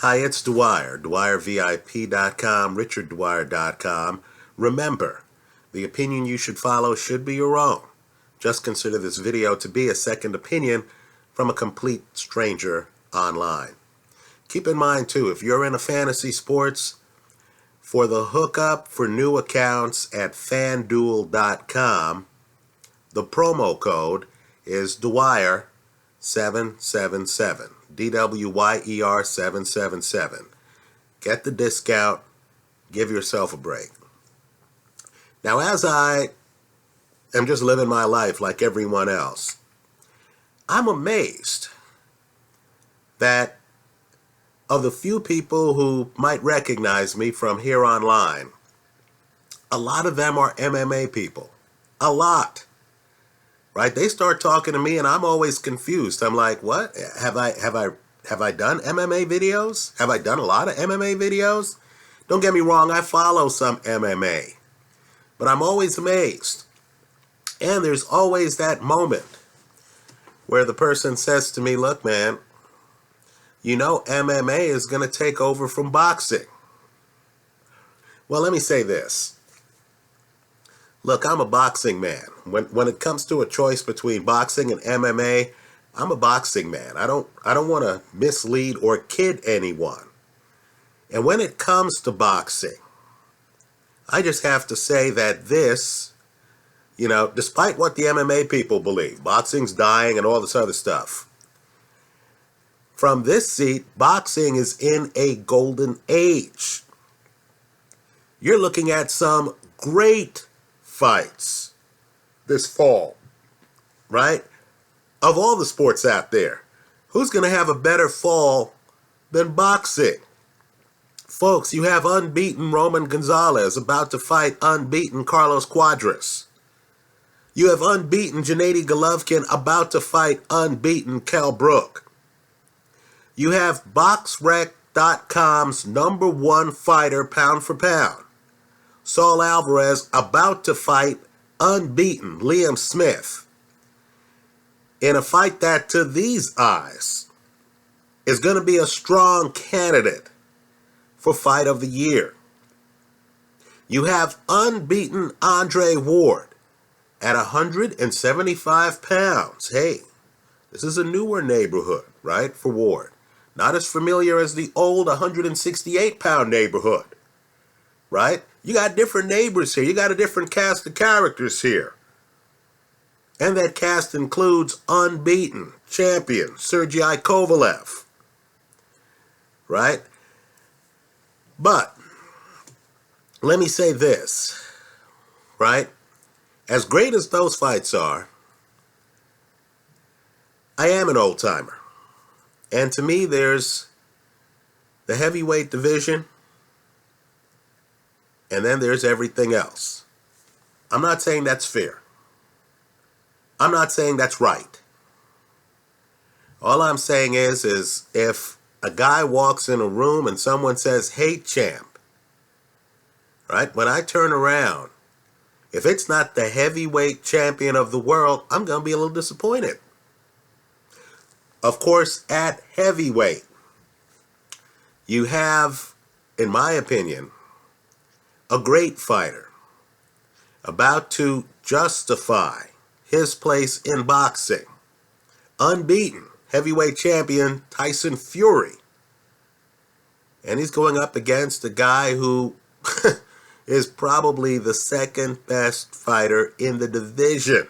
Hi, it's Dwyer, dwyervip.com, richarddwyer.com. Remember, the opinion you should follow should be your own. Just consider this video to be a second opinion from a complete stranger online. Keep in mind, too, if you're into fantasy sports, for the hookup for new accounts at fanduel.com, the promo code is Dwyer777. DWYER 777. Get the discount. Give yourself a break. Now, as I am just living my life like everyone else, I'm amazed that of the few people who might recognize me from here online, a lot of them are MMA people. A lot. Right? They start talking to me and I'm always confused. I'm like, what? Have I done MMA videos? Have I done a lot of MMA videos? Don't get me wrong, I follow some MMA. But I'm always amazed. And there's always that moment where the person says to me, look, man, you know MMA is going to take over from boxing. Well, let me say this. Look, I'm a boxing man. When it comes to a choice between boxing and MMA, I'm a boxing man. I don't want to mislead or kid anyone. And when it comes to boxing, I just have to say that this, despite what the MMA people believe, boxing's dying and all this other stuff, from this seat, boxing is in a golden age. You're looking at some great fights this fall, right? Of all the sports out there, who's going to have a better fall than boxing? Folks, you have unbeaten Roman Gonzalez about to fight unbeaten Carlos Cuadras. You have unbeaten Gennady Golovkin about to fight unbeaten Kell Brook. You have BoxRec.com's #1 fighter pound for pound, Saul Alvarez, about to fight unbeaten Liam Smith in a fight that, to these eyes, is going to be a strong candidate for Fight of the Year. You have unbeaten Andre Ward at 175 pounds. Hey, this is a newer neighborhood, right, for Ward. Not as familiar as the old 168-pound neighborhood, right? You got different neighbors here. You got a different cast of characters here. And that cast includes unbeaten champion Sergey Kovalev, right? But let me say this, right? As great as those fights are, I am an old-timer. And to me, there's the heavyweight division, and then there's everything else. I'm not saying that's fair. I'm not saying that's right. All I'm saying is if a guy walks in a room and someone says, hey, champ, right? When I turn around, if it's not the heavyweight champion of the world, I'm going to be a little disappointed. Of course, at heavyweight, you have, in my opinion, a great fighter about to justify his place in boxing. Unbeaten heavyweight champion Tyson Fury. And he's going up against a guy who is probably the second best fighter in the division.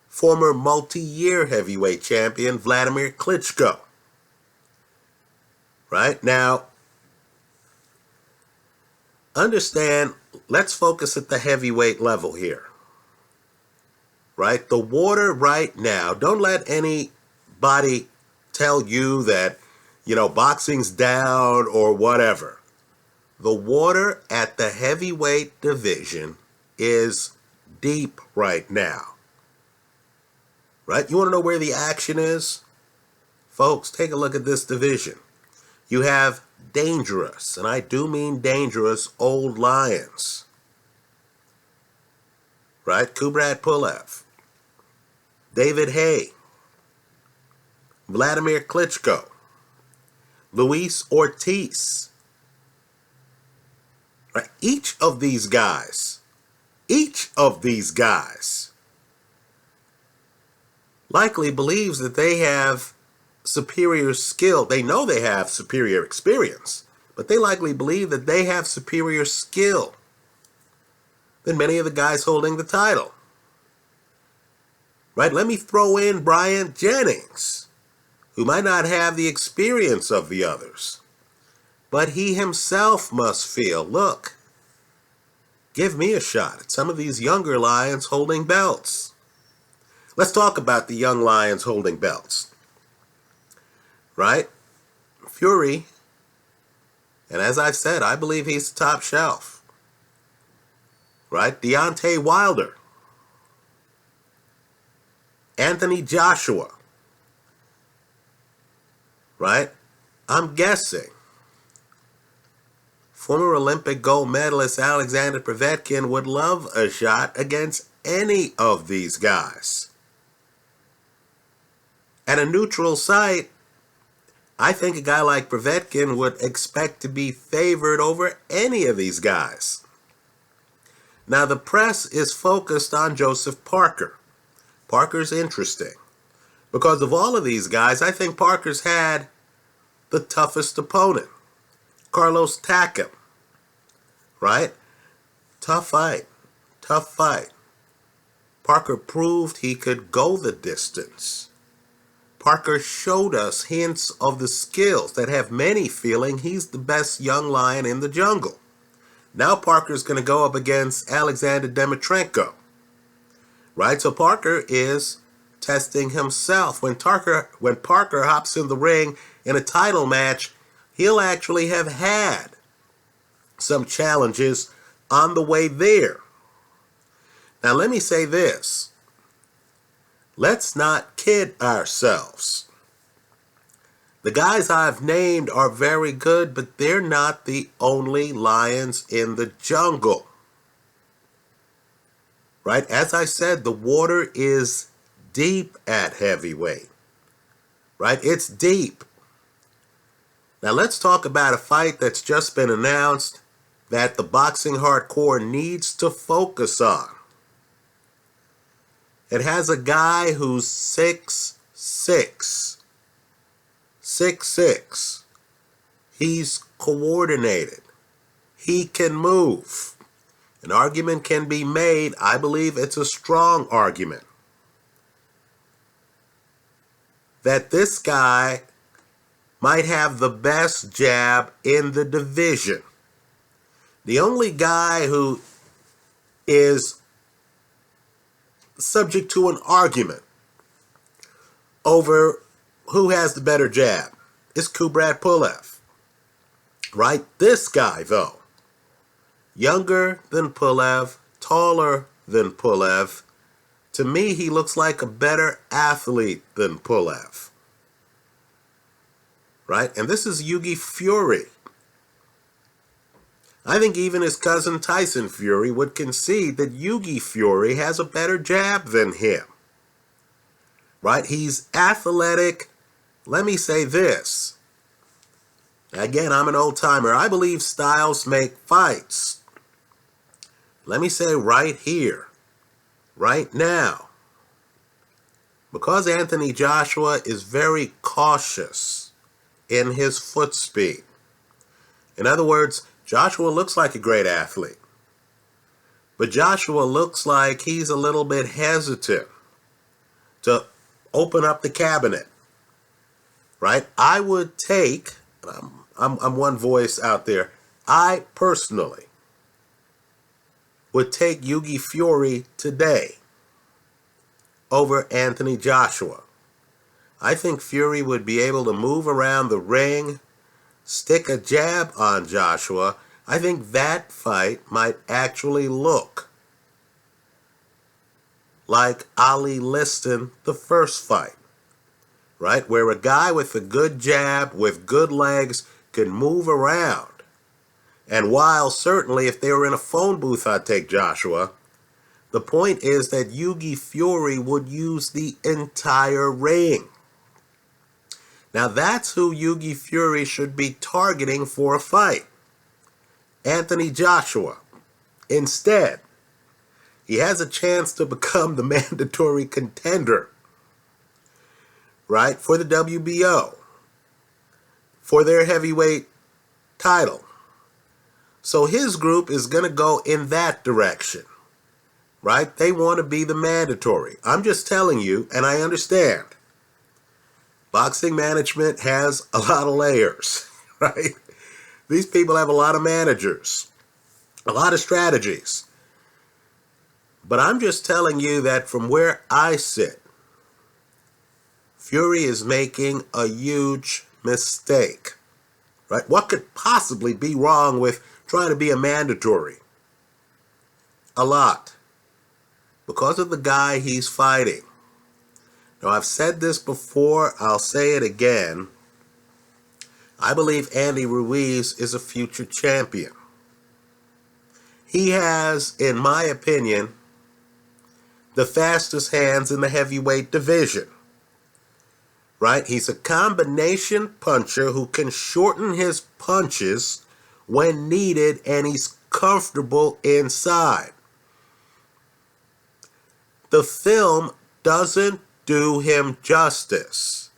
Former multi-year heavyweight champion Vladimir Klitschko. Right? Now, understand, let's focus at the heavyweight level here. Right? The water right now, don't let anybody tell you that, boxing's down or whatever. The water at the heavyweight division is deep right now. Right? You want to know where the action is? Folks, take a look at this division. You have dangerous, and I do mean dangerous, old lions. Right? Kubrat Pulev, David Haye, Vladimir Klitschko. Luis Ortiz. Right? Each of these guys likely believes that they have superior skill. They know they have superior experience, but they likely believe that they have superior skill than many of the guys holding the title. Right? Let me throw in Bryant Jennings, who might not have the experience of the others, but he himself must feel, look, give me a shot at some of these younger lions holding belts. Let's talk about the young lions holding belts. Right? Fury, and as I've said, I believe he's the top shelf. Right? Deontay Wilder. Anthony Joshua. Right? I'm guessing former Olympic gold medalist Alexander Povetkin would love a shot against any of these guys. At a neutral site, I think a guy like Povetkin would expect to be favored over any of these guys. Now, the press is focused on Joseph Parker. Parker's interesting. Because of all of these guys, I think Parker's had the toughest opponent. Carlos Takam. Right? Tough fight. Parker proved he could go the distance. Parker showed us hints of the skills that have many feeling he's the best young lion in the jungle. Now Parker's going to go up against Alexander Dmytrenko. Right? So Parker is testing himself. When Parker hops in the ring in a title match, he'll actually have had some challenges on the way there. Now let me say this. Let's not kid ourselves. The guys I've named are very good, but they're not the only lions in the jungle. Right? As I said, the water is deep at heavyweight. Right? It's deep. Now let's talk about a fight that's just been announced that the Boxing Hardcore needs to focus on. It has a guy who's 6'6". 6'6". He's coordinated. He can move. An argument can be made. I believe it's a strong argument that this guy might have the best jab in the division. The only guy who is subject to an argument over who has the better jab is Kubrat Pulev. Right? This guy, though, younger than Pulev, taller than Pulev, to me he looks like a better athlete than Pulev. Right? And this is Hughie Fury. I think even his cousin Tyson Fury would concede that Hughie Fury has a better jab than him. Right? He's athletic. Let me say this. Again, I'm an old-timer. I believe styles make fights. Let me say right here, right now, because Anthony Joshua is very cautious in his foot speed. In other words, Joshua looks like a great athlete, but Joshua looks like he's a little bit hesitant to open up the cabinet, right? I would take, I'm one voice out there, I personally would take Hughie Fury today over Anthony Joshua. I think Fury would be able to move around the ring, stick a jab on Joshua. I think that fight might actually look like Ali Liston, the first fight, right? Where a guy with a good jab, with good legs, can move around. And while certainly if they were in a phone booth, I'd take Joshua, the point is that Hughie Fury would use the entire ring. Now that's who Hughie Fury should be targeting for a fight. Anthony Joshua. Instead, he has a chance to become the mandatory contender, right, for the WBO, for their heavyweight title. So his group is going to go in that direction, right? They want to be the mandatory. I'm just telling you, and I understand. Boxing management has a lot of layers, right? These people have a lot of managers, a lot of strategies. But I'm just telling you that from where I sit, Fury is making a huge mistake, right? What could possibly be wrong with trying to be a mandatory? A lot. Because of the guy he's fighting. Now, I've said this before, I'll say it again. I believe Andy Ruiz is a future champion. He has, in my opinion, the fastest hands in the heavyweight division. Right? He's a combination puncher who can shorten his punches when needed, and he's comfortable inside. The film doesn't do him justice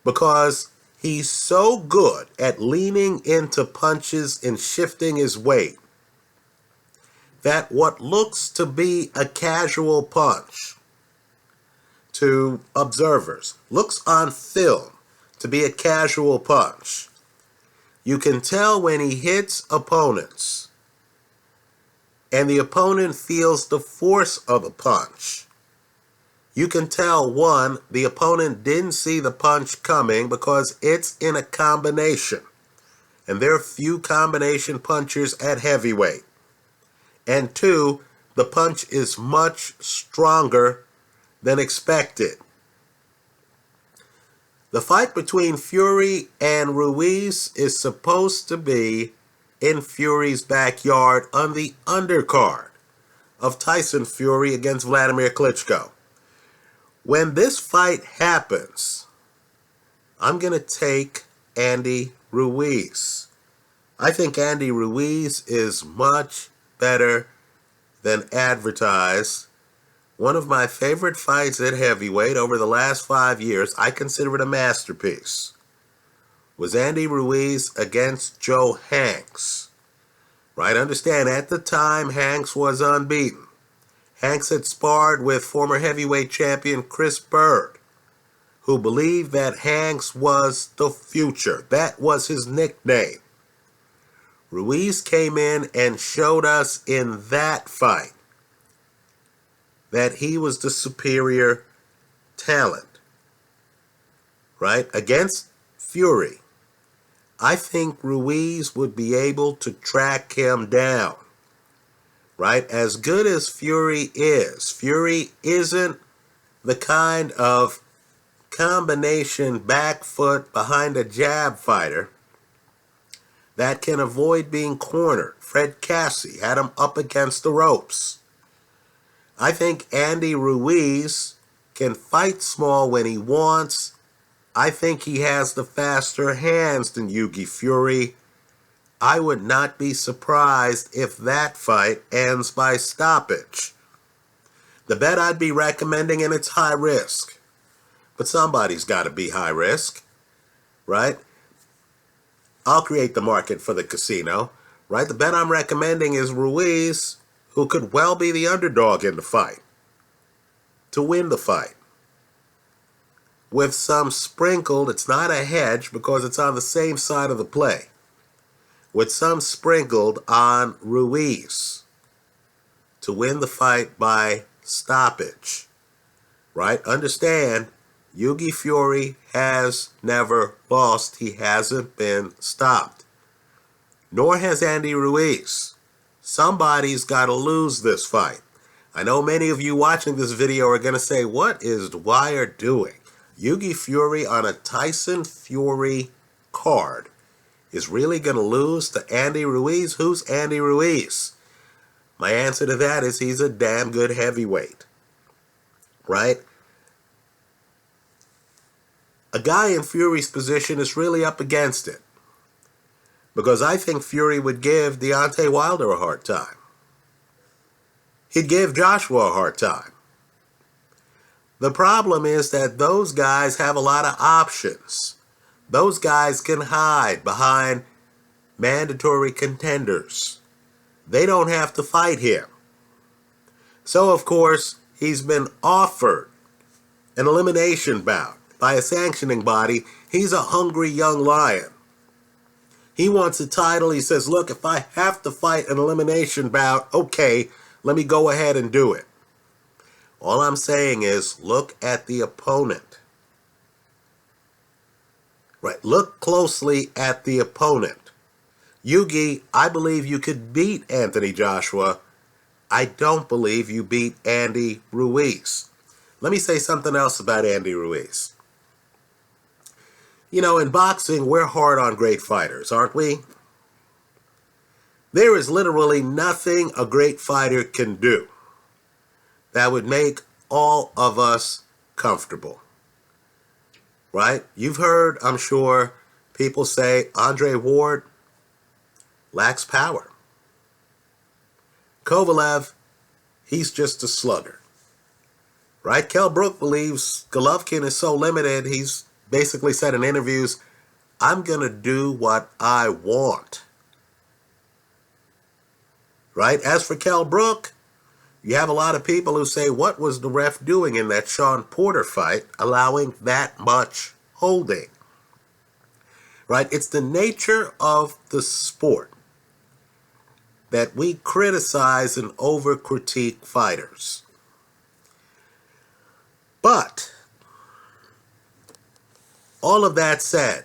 because he's so good at leaning into punches and shifting his weight that what looks to be a casual punch to observers, looks on film to be a casual punch. You can tell when he hits opponents and the opponent feels the force of the punch. You can tell, one, the opponent didn't see the punch coming because it's in a combination. And there are few combination punchers at heavyweight. And two, the punch is much stronger than expected. The fight between Fury and Ruiz is supposed to be in Fury's backyard on the undercard of Tyson Fury against Vladimir Klitschko. When this fight happens, I'm going to take Andy Ruiz. I think Andy Ruiz is much better than advertised. One of my favorite fights at heavyweight over the last 5 years, I consider it a masterpiece, was Andy Ruiz against Joe Hanks. Right? Understand, at the time, Hanks was unbeaten. Hanks had sparred with former heavyweight champion Chris Bird, who believed that Hanks was the future. That was his nickname. Ruiz came in and showed us in that fight that he was the superior talent, right? Against Fury, I think Ruiz would be able to track him down, right? As good as Fury isn't the kind of combination back foot behind a jab fighter that can avoid being cornered. Fred Cassie had him up against the ropes. I think Andy Ruiz can fight small when he wants. I think he has the faster hands than Hughie Fury. I would not be surprised if that fight ends by stoppage. The bet I'd be recommending, and it's high risk, but somebody's got to be high risk, right? I'll create the market for the casino, right? The bet I'm recommending is Ruiz, who could well be the underdog in the fight, to win the fight. With some sprinkled, it's not a hedge because it's on the same side of the play, with some sprinkled on Ruiz to win the fight by stoppage, right? Understand, Hughie Fury has never lost. He hasn't been stopped. Nor has Andy Ruiz. Somebody's got to lose this fight. I know many of you watching this video are going to say, what is Dwyer doing? Hughie Fury on a Tyson Fury card is really going to lose to Andy Ruiz? Who's Andy Ruiz? My answer to that is he's a damn good heavyweight, right? a guy in Fury's position is really up against it. Because I think Fury would give Deontay Wilder a hard time. He'd give Joshua a hard time. The problem is that those guys have a lot of options. Those guys can hide behind mandatory contenders. They don't have to fight him. So, of course, he's been offered an elimination bout by a sanctioning body. He's a hungry young lion. He wants a title. He says, look, if I have to fight an elimination bout, okay, let me go ahead and do it. All I'm saying is, look at the opponent. Right, look closely at the opponent. Hughie, I believe you could beat Anthony Joshua. I don't believe you beat Andy Ruiz. Let me say something else about Andy Ruiz. You know, in boxing, we're hard on great fighters, aren't we? There is literally nothing a great fighter can do that would make all of us comfortable. Right? You've heard, I'm sure, people say Andre Ward lacks power. Kovalev, he's just a slugger. Right? Kell Brook believes Golovkin is so limited, he's basically said in interviews, I'm going to do what I want. Right? As for Kell Brook, you have a lot of people who say, what was the ref doing in that Sean Porter fight, allowing that much holding? Right? It's the nature of the sport that we criticize and over-critique fighters. But, all of that said,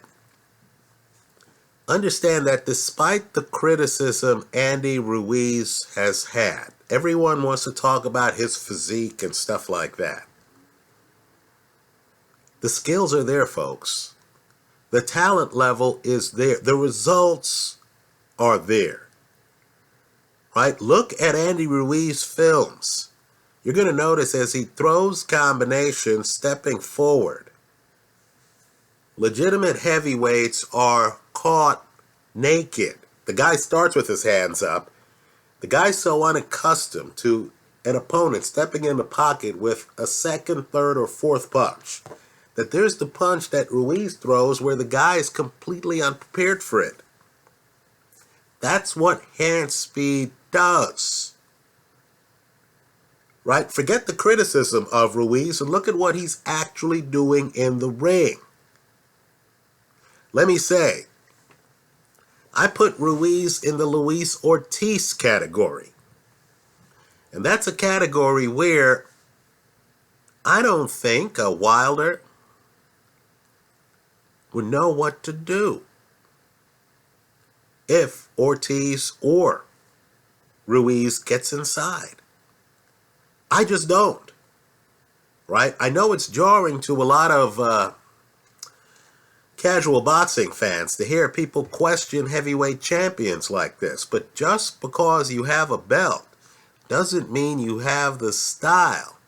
understand that despite the criticism Andy Ruiz has had, everyone wants to talk about his physique and stuff like that. The skills are there, folks. The talent level is there. The results are there. Right? Look at Andy Ruiz films. You're going to notice as he throws combinations stepping forward, legitimate heavyweights are caught naked. The guy starts with his hands up. The guy's so unaccustomed to an opponent stepping in the pocket with a second, third, or fourth punch that there's the punch that Ruiz throws where the guy is completely unprepared for it. That's what hand speed does. Right? Forget the criticism of Ruiz and look at what he's actually doing in the ring. Let me say, I put Ruiz in the Luis Ortiz category. And that's a category where I don't think a Wilder would know what to do if Ortiz or Ruiz gets inside. I just don't. Right? I know it's jarring to a lot of casual boxing fans to hear people question heavyweight champions like this, but just because you have a belt doesn't mean you have the style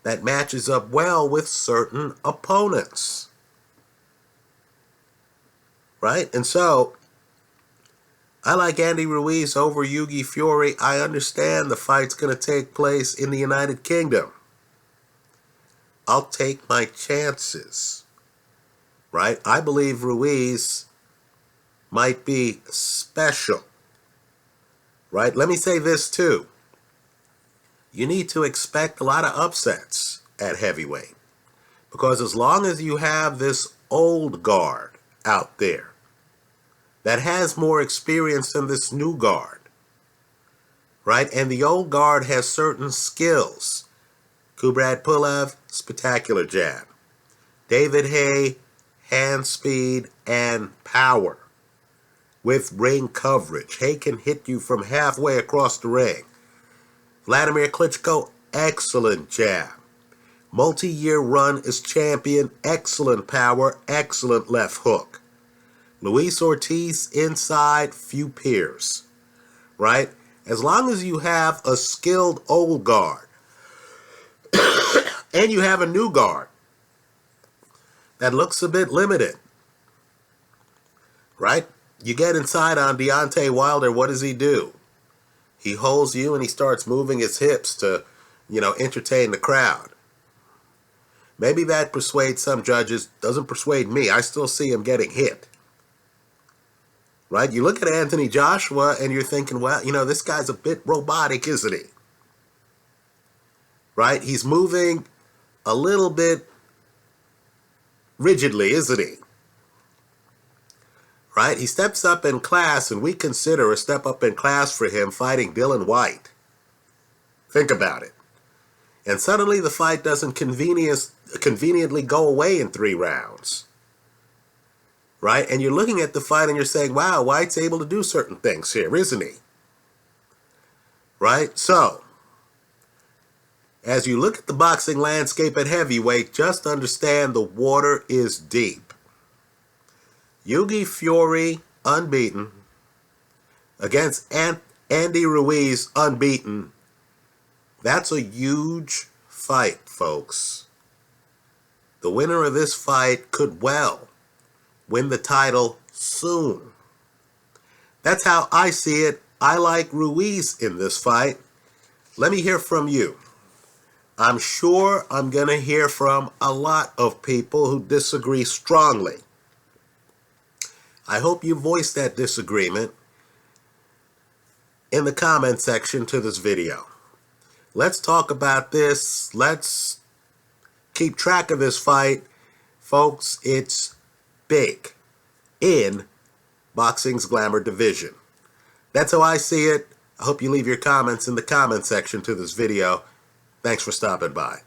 that matches up well with certain opponents. Right? And so, I like Andy Ruiz over Hughie Fury. I understand the fight's going to take place in the United Kingdom. I'll take my chances. Right? I believe Ruiz might be special. Right? Let me say this too. You need to expect a lot of upsets at heavyweight. Because as long as you have this old guard out there that has more experience than this new guard, right? And the old guard has certain skills. Kubrat Pulev, spectacular jab. David Haye, hand speed and power with ring coverage. Haye can hit you from halfway across the ring. Vladimir Klitschko, excellent jab. Multi-year run as champion, excellent power, excellent left hook. Luis Ortiz inside, few peers. Right? As long as you have a skilled old guard and you have a new guard that looks a bit limited, right? You get inside on Deontay Wilder, what does he do? He holds you and he starts moving his hips to, entertain the crowd. Maybe that persuades some judges, doesn't persuade me. I still see him getting hit. Right? You look at Anthony Joshua and you're thinking, well, this guy's a bit robotic, isn't he? Right? He's moving a little bit rigidly, isn't he? Right? He steps up in class, and we consider a step up in class for him fighting Dylan White. Think about it. And suddenly the fight doesn't conveniently go away in 3 rounds. Right? And you're looking at the fight and you're saying, wow, White's able to do certain things here, isn't he? Right? So, as you look at the boxing landscape at heavyweight, just understand the water is deep. Hughie Fury, unbeaten, against Andy Ruiz, unbeaten. That's a huge fight, folks. The winner of this fight could well win the title soon. That's how I see it. I like Ruiz in this fight. Let me hear from you. I'm sure I'm going to hear from a lot of people who disagree strongly. I hope you voice that disagreement in the comment section to this video. Let's talk about this. Let's keep track of this fight. Folks, it's big in boxing's glamour division. That's how I see it. I hope you leave your comments in the comment section to this video. Thanks for stopping by.